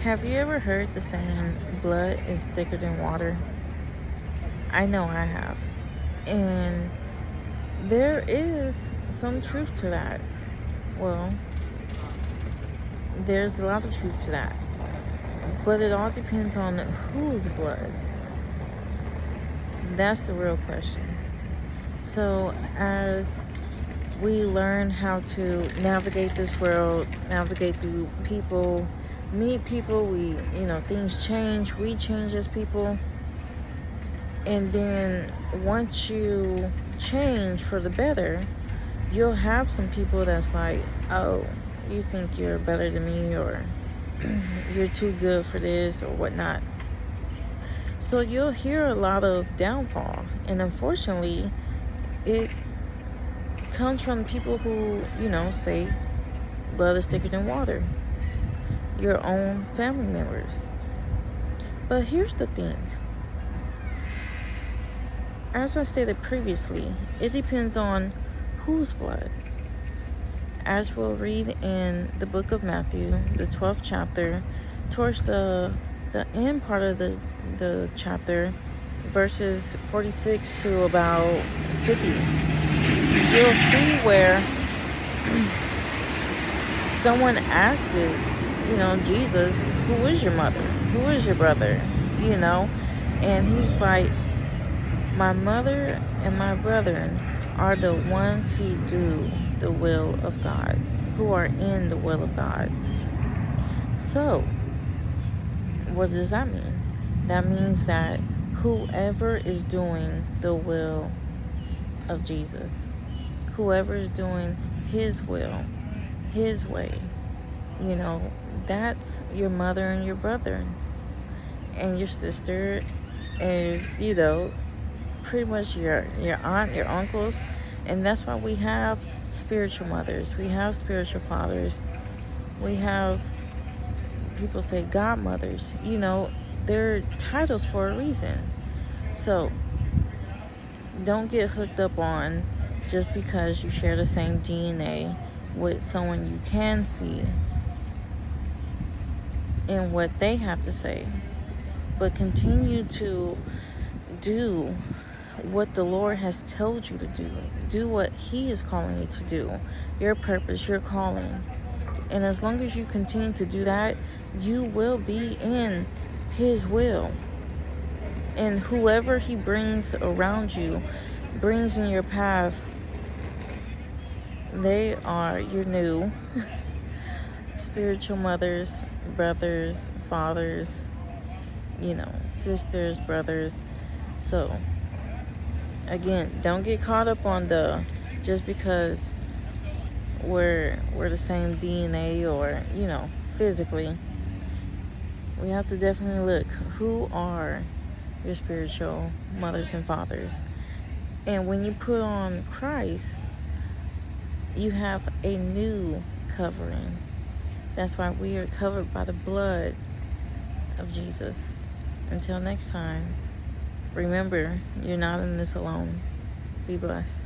Have you ever heard the saying, blood is thicker than water? I know I have. And there is some truth to that. Well, there's a lot of truth to that. But it all depends on whose blood. That's the real question. So as we learn how to navigate this world, navigate through people, meet people, things change, we change as people. And then once you change for the better, you'll have some people that's like, oh, you think you're better than me, or you're too good for this, or whatnot. So you'll hear a lot of downfall. And unfortunately, it comes from people who, say blood is thicker than water. Your own family members. But here's the thing. As I stated previously, it depends on whose blood. As we'll read in the book of Matthew, the 12th chapter, towards the end part of the chapter, verses 46 to about 50, you'll see where someone asks, Jesus, who is your mother? Who is your brother? And he's like, my mother and my brethren are the ones who do the will of God, who are in the will of God. So, what does that mean? That means that whoever is doing the will of Jesus, whoever is doing his will, his way, that's your mother and your brother and your sister, and pretty much your aunt, your uncles. And that's why we have spiritual mothers, we have spiritual fathers, we have, people say, godmothers. They're titles for a reason. So don't get hooked up on just because you share the same DNA with someone you can see and what they have to say, but continue to do what the Lord has told you to do. Do what he is calling you to do. Your purpose, your calling. And as long as you continue to do that, you will be in his will. And whoever he brings around you, brings in your path, they are your new spiritual mothers, brothers, fathers, sisters, brothers. So again, don't get caught up on just because we're the same DNA, or physically. We have to definitely look who are your spiritual mothers and fathers. And when you put on Christ, you have a new covering. That's why we are covered by the blood of Jesus. Until next time, remember, you're not in this alone. Be blessed.